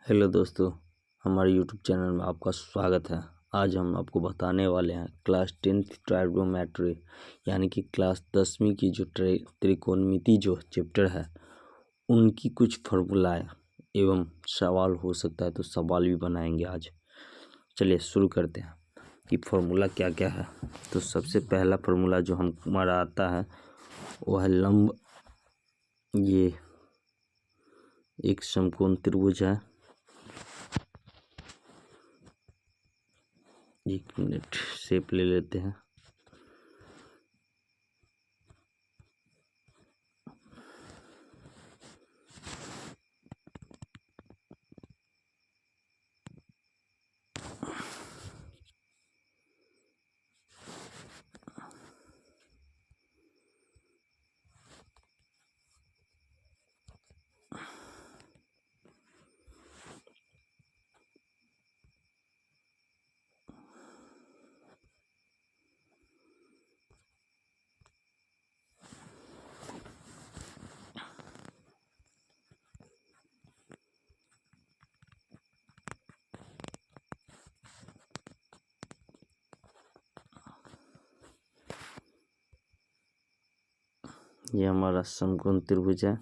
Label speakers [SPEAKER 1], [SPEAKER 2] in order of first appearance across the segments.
[SPEAKER 1] Hello दोस्तों, हमारे YouTube channel में आपका स्वागत है। आज हम आपको बताने वाले हैं क्लास 10th ट्राइगोनोमेट्री यानी कि क्लास 10वीं की जो त्रिकोणमिति जो चैप्टर है उनकी कुछ फॉर्मूलाएं एवं सवाल हो सकता है तो सवाल भी बनाएंगे आज। चलिए शुरू करते हैं कि फॉर्मूला क्या क्या है। तो सबसे पहला फॉर्मूला जो हमारा आता है वह है लंब। ये एक समकोण त्रिभुज है। एक मिनट शेप ले लेते हैं। ये हमारा समकोण त्रिभुज है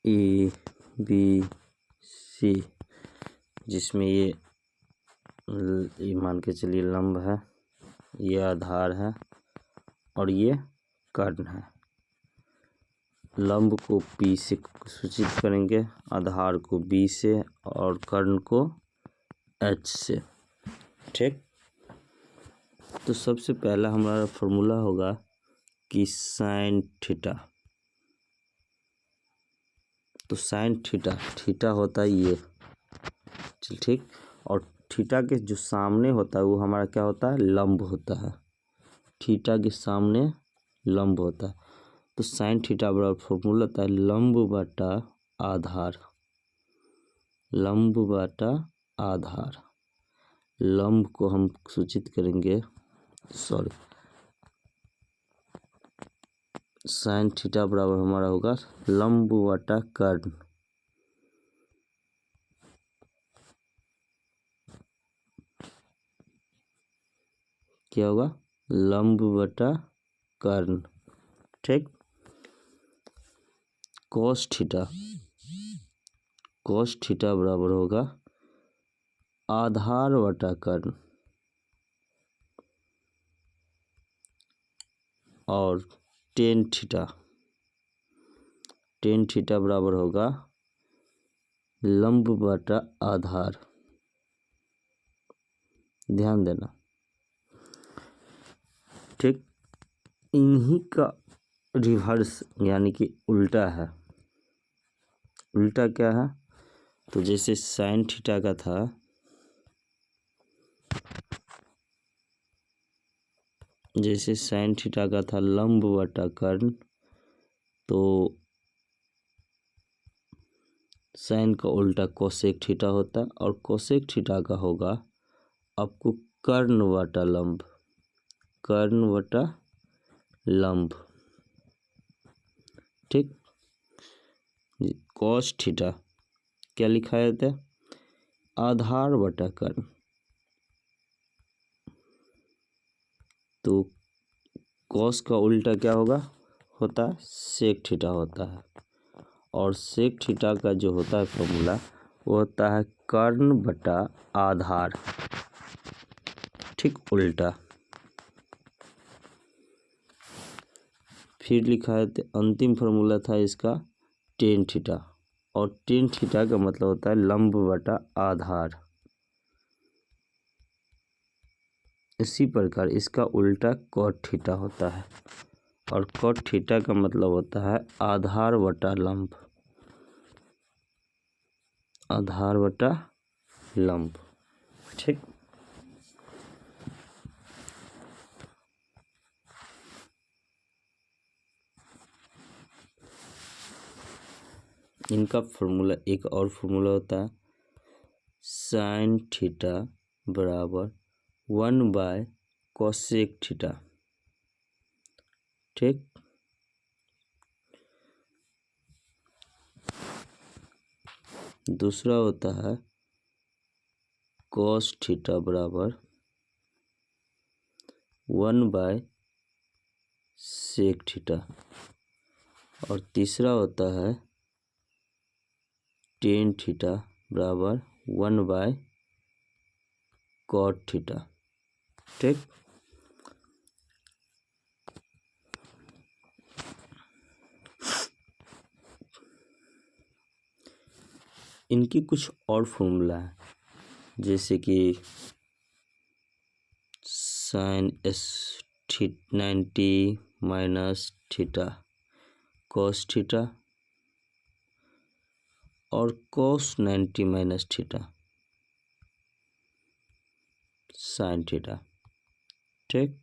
[SPEAKER 1] ABC, जिसमें ये मान के चलिए लंब है, ये आधार है और ये कर्ण है। लंब को P से सूचित करेंगे, आधार को B से और कर्ण को H से। ठीक, तो सबसे पहला हमारा फॉर्मूला होगा कि साइन थीटा। तो साइन थीटा होता है ये, चल ठीक। और थीटा के जो सामने होता है वो हमारा क्या होता है, लंब होता है। थीटा के सामने लंब होता है। तो साइन थीटा बराबर फॉर्मूला होता है लंब बटा आधार। लंब बटा आधार। लंब को हम सूचित करेंगे, साइन थीटा बराबर हमारा होगा लंब बटा कर्ण। क्या होगा, लंब बटा कर्ण। ठीक, कॉस थीटा बराबर होगा आधार बटा कर्ण। और टेन थीटा बराबर होगा लंब बटा आधार। ध्यान देना, ठीक। इन्हीं का रिवर्स यानी कि उल्टा है। उल्टा क्या है, तो जैसे साइन थीटा का था, लंब बटा कर्ण, तो साइन का उल्टा कोसेक थीटा होता है और कोसेक थीटा का होगा आपको कर्ण बटा लंब। ठीक, कॉस थीटा क्या लिखा जाता है, आधार बटा कर्ण। तो कॉस का उल्टा क्या होता है सेक थीटा होता है। और सेक थीटा का जो होता है फॉर्मूला वो होता है कर्ण बटा आधार। ठीक, उल्टा। फिर लिखा है तो अंतिम फॉर्मूला था इसका टेन थीटा। और टेन थीटा का मतलब होता है लंब बटा आधार। इसी प्रकार इसका उल्टा कॉट थीटा होता है और कॉट थीटा का मतलब होता है आधार बटा लंब। आधार बटा लंब। ठीक, इनका फॉर्मूला एक और फॉर्मूला होता है साइन थीटा बराबर 1/कोसेक थीटा। ठीक, दूसरा होता है cos थीटा बराबर 1/sec थीटा, और तीसरा होता है tan थीटा बराबर 1/cot थीटा। ठीक, इनकी कुछ और फॉर्मूला है, जैसे कि sin s90 minus theta cos theta और cos 90 minus theta sin theta. ठीक,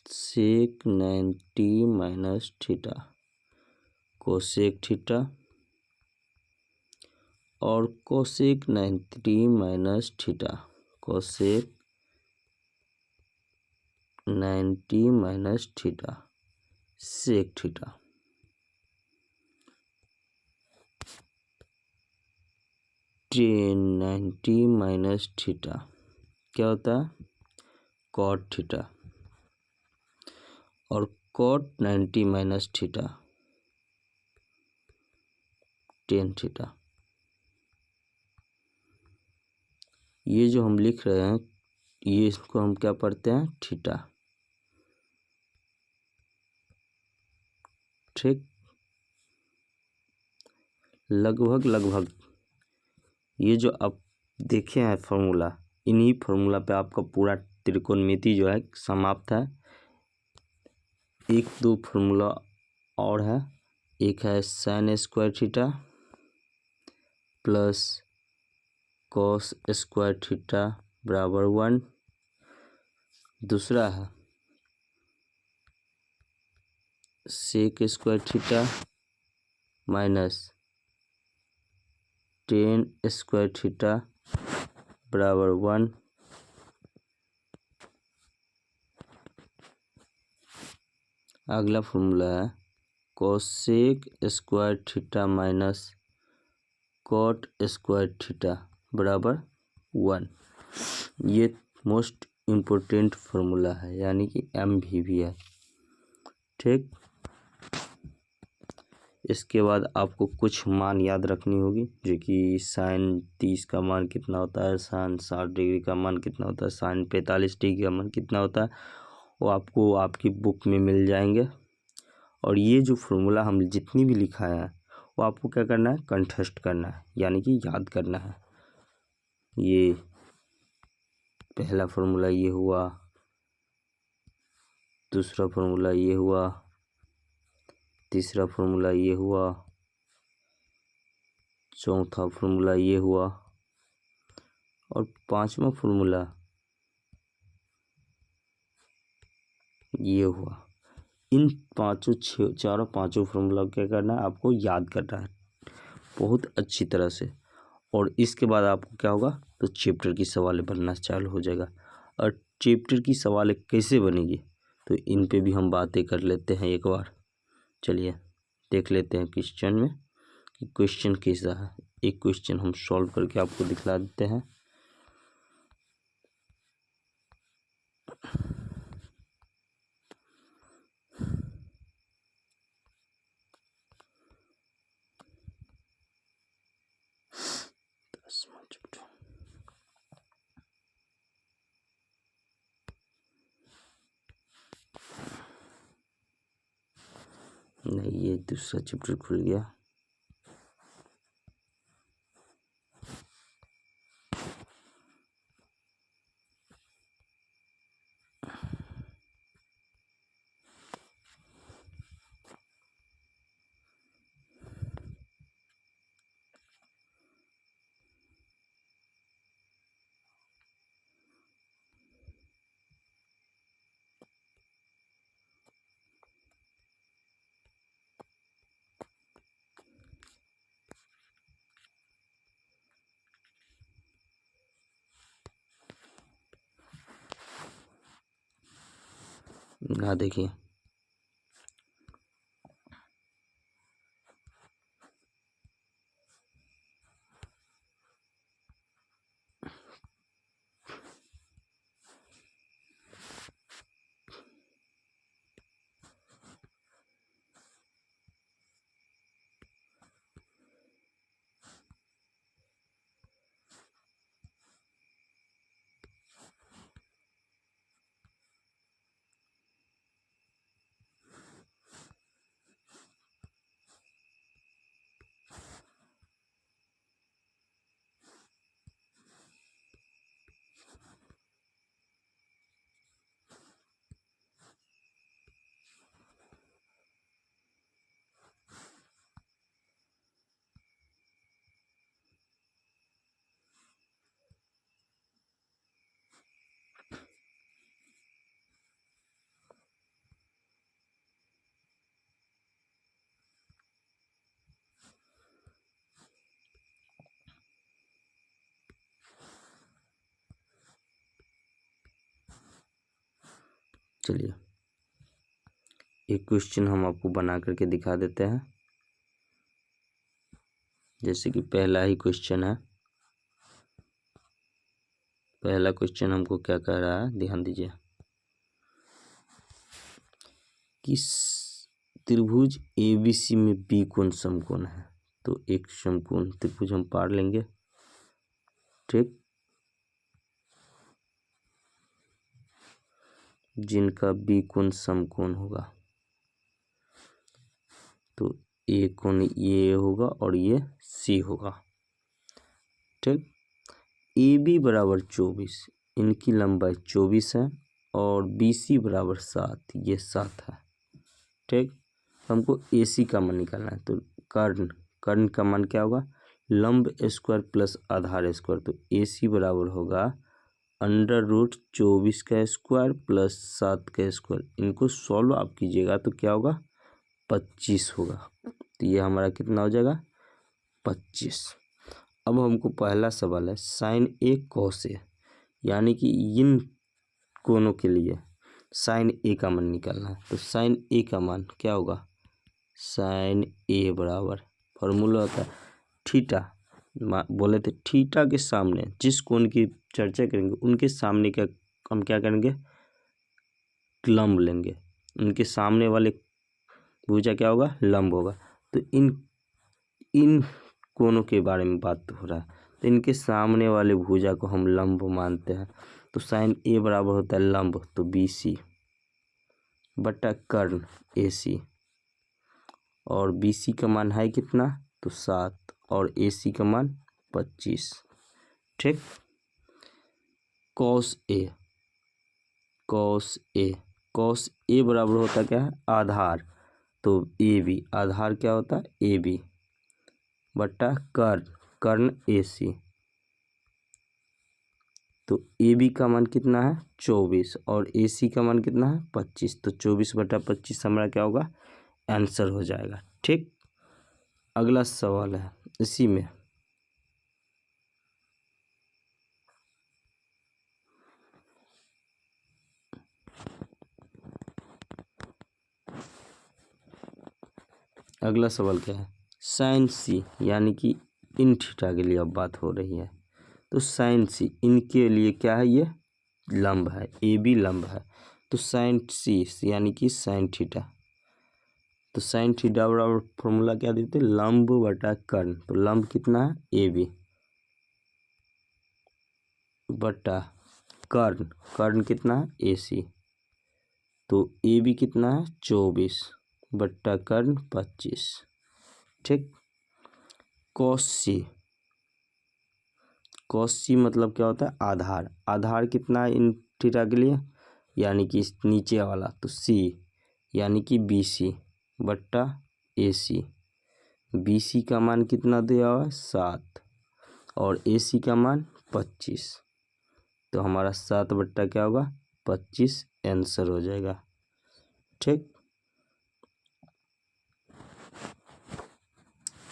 [SPEAKER 1] sec 90 minus theta cosec theta और cosec 90 minus theta cosec 90 minus theta sec theta. tan 90 minus theta क्या होता है cot थीटा, और cot 90 minus theta tan theta. ये जो हम लिख रहे हैं ये इसको हम क्या पढ़ते हैं थीटा। ठीक, लगभग ये जो आप देखे हैं फॉर्मूला, इन्हीं फॉर्मूला पे आपका पूरा त्रिकोणमिति जो है समाप्त है। एक दो फॉर्मूला और है, एक है sin square theta plus cos square theta बराबर 1। दूसरा है sec square theta minus tan square theta बराबर 1। अगला फॉर्मूला है cosec square theta minus cot square theta बराबर 1। ये मोस्ट इम्पोर्टेंट फॉर्मूला है, यानी कि MVV है। ठीक, इसके बाद आपको कुछ मान याद रखनी होगी, जो कि sin 30 का मान कितना होता है, sin 60 डिग्री का मान कितना होता है, sin 45 डिग्री का मान कितना होता है, वो आपको आपकी बुक में मिल जाएंगे। और ये जो फॉर्मूला हम जितनी भी लिखा है वो आपको क्या करना है कंठस्थ करना है, यानी कि याद करना है। ये पहला फॉर्मूला ये हुआ, दूसरा फॉर्मूला ये हुआ, तीसरा फॉर्मूला ये हुआ, चौथा फॉर्मूला ये हुआ, और पांचवा फॉर्मूला ये हुआ। इन चारों पांचों फॉर्मूला क्या करना है आपको याद करना है बहुत अच्छी तरह से। और इसके बाद आपको क्या होगा तो चैप्टर की सवालें बनना चालू हो जाएगा। और चैप्टर की सवालें कैसे बनेगी तो इन पे भी हम बातें कर लेते हैं एक बार। चलिए देख लेते हैं क्वेश्चन में कि क्वेश्चन कैसा है। एक क्वेश्चन हम सॉल्व करके आपको दिखला देते हैं। नहीं, ये दूसरा चैप्टर खुल गया। यहाँ देखिए चलिए एक क्वेश्चन हम आपको बना करके दिखा देते हैं। जैसे कि पहला ही क्वेश्चन है। पहला क्वेश्चन हमको क्या कह रहा है, ध्यान दीजिए। किस त्रिभुज एबीसी में बी कोण समकोण है। तो एक समकोण त्रिभुज हम पार लेंगे, ठीक, जिनका बी कोण समकोण होगा। तो ए कोण ये होगा और ये सी होगा, ठीक। ए बी बराबर 24, इनकी लंबाई 24 है और बी सी बराबर 7, ये 7 है, ठीक। हमको ए सी का मान निकालना है। तो कर्ण का मान क्या होगा, लंब स्क्वायर प्लस आधार स्क्वायर। तो ए सी बराबर होगा √24 का स्क्वायर प्लस 7 का स्क्वायर। इनको सॉल्व आप कीजिएगा तो क्या होगा, 25 होगा। तो ये हमारा कितना हो जाएगा, 25। अब हमको पहला सवाल है साइन ए कॉस ए, यानी कि इन कोनों के लिए साइन ए का मान निकालना है। तो साइन ए का मान क्या होगा, साइन ए बराबर फॉर्मूला होता है थीटा। बोले थे थीटा के सामने जिस कोण की चर्चा करेंगे उनके सामने का हम क्या करेंगे, लंब लेंगे। उनके सामने वाले भुजा क्या होगा, लंब होगा। तो इन कोनों के बारे में बात हो रहा है, तो इनके सामने वाले भुजा को हम लंब मानते हैं। तो साइन ए बराबर होता है लंब, तो बी सी बटा कर्ण ए सी, और बी सी का मान है कितना, तो 7, और ए सी का मान 25, ठीक। कॉस ए बराबर होता क्या है, आधार। तो ए बी, आधार क्या होता है, ए बी बटा कर्ण ए सी। तो ए बी का मान कितना है, 24, और ए सी का मान कितना है, 25। तो 24/25 हमारा क्या होगा, आंसर हो जाएगा, ठीक। अगला सवाल है इसी में। अगला सवाल क्या है, साइन सी, यानी कि इन थीटा के लिए अब बात हो रही है। तो साइन सी इनके लिए क्या है, ये लंब है, ए बी लंब है। तो साइन सी यानी कि साइन थीटा। तो साइन थीटा बराबर फॉर्मूला क्या देते हैं, लंब बटा कर्ण। तो लंब कितना है, ए बी बटा कर्ण कितना है, ए सी। तो ए बी कितना है, 24 बट्टा कर्ण 25, ठीक। कॉस सी मतलब क्या होता है, आधार कितना है इन थीटा के लिए, यानी कि नीचे वाला। तो सी यानी कि बी सी बट्टा ए सी। बी सी का मान कितना दिया हुआ है, 7, और ए सी का मान 25। तो हमारा 7 बट्टा क्या होगा, 25 आंसर हो जाएगा, ठीक।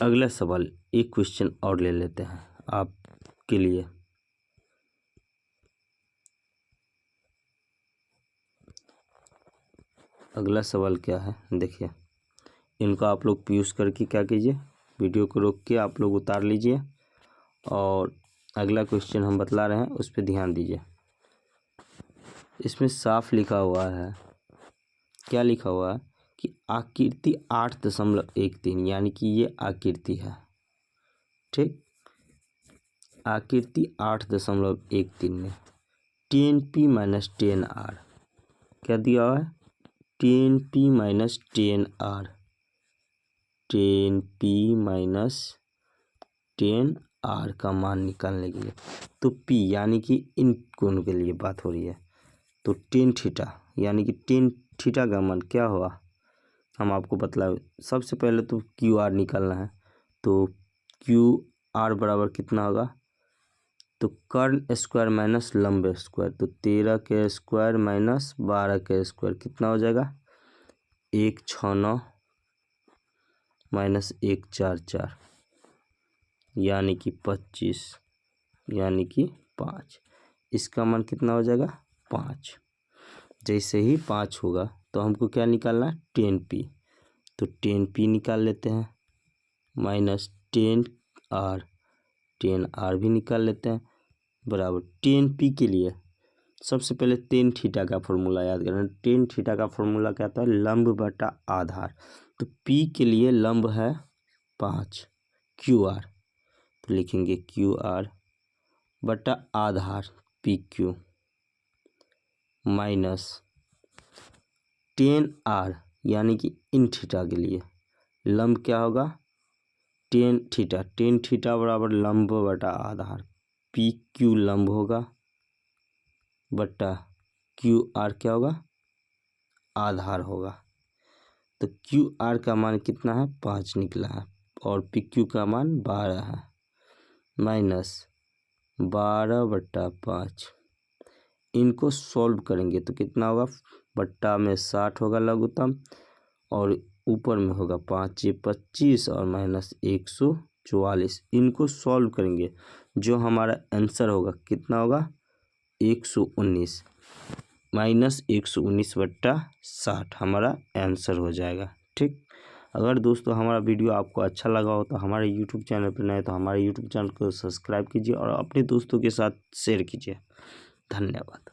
[SPEAKER 1] अगला सवाल, एक क्वेश्चन और ले लेते हैं आपके लिए। अगला सवाल क्या है देखिए, इनको आप लोग यूज़ करके क्या कीजिए, वीडियो को रोक के आप लोग उतार लीजिए और अगला क्वेश्चन हम बतला रहे हैं उस पर ध्यान दीजिए। इसमें साफ लिखा हुआ है, क्या लिखा हुआ है कि आकृति 8.13 यानी कि ये आकृति है, ठीक। आकृति 8.13 में 10p माइनस 10r क्या दिया हुआ है, 10p minus 10r, 10p minus 10r का मान निकालने के लिए, तो p यानी कि इन कोणों के लिए बात हो रही है, तो tan थीटा यानी कि tan थीटा का मान क्या हुआ, हम आपको बतलाए। सबसे पहले तो QR निकालना है, तो QR बराबर कितना होगा, तो कर्ण स्क्वायर माइनस लंब स्क्वायर, तो 13 के स्क्वायर माइनस 12 के स्क्वायर कितना हो जाएगा, 169 माइनस 144 यानी कि 25 यानी कि 5, इसका मान कितना हो जाएगा 5। जैसे ही 5 होगा तो हमको क्या निकालना है 10p, तो 10p निकाल लेते हैं माइनस 10r भी निकाल लेते हैं बराबर 10p के लिए सबसे पहले tan थीटा का फॉर्मूला याद करना। tan थीटा का फॉर्मूला क्या आता है, लंब बटा आधार, तो p के लिए लंब है 5 QR, तो लिखेंगे QR बटा आधार PQ माइनस 10r यानी कि इन थीटा के लिए लंब क्या होगा tan थीटा बराबर लंब बटा आधार, PQ लंब होगा बटा QR क्या होगा आधार होगा, तो QR का मान कितना है 5 निकला है और PQ का मान 12 है, माइनस 12 बटा 5, इनको सॉल्व करेंगे तो कितना होगा, बट्टा में 60 होगा लघुत्तम और ऊपर में होगा 5 25 और माइनस 144, इनको सॉल्व करेंगे जो हमारा आंसर होगा कितना होगा 119 माइनस 119 बट्टा 60 हमारा आंसर हो जाएगा, ठीक। अगर दोस्तों हमारा वीडियो आपको अच्छा लगा हो तो हमारे YouTube चैनल पर नए तो हमारे YouTube चैनल को सब्सक्राइब कीजिए और अपने दोस्तों के साथ शेयर कीजिए। धन्यवाद।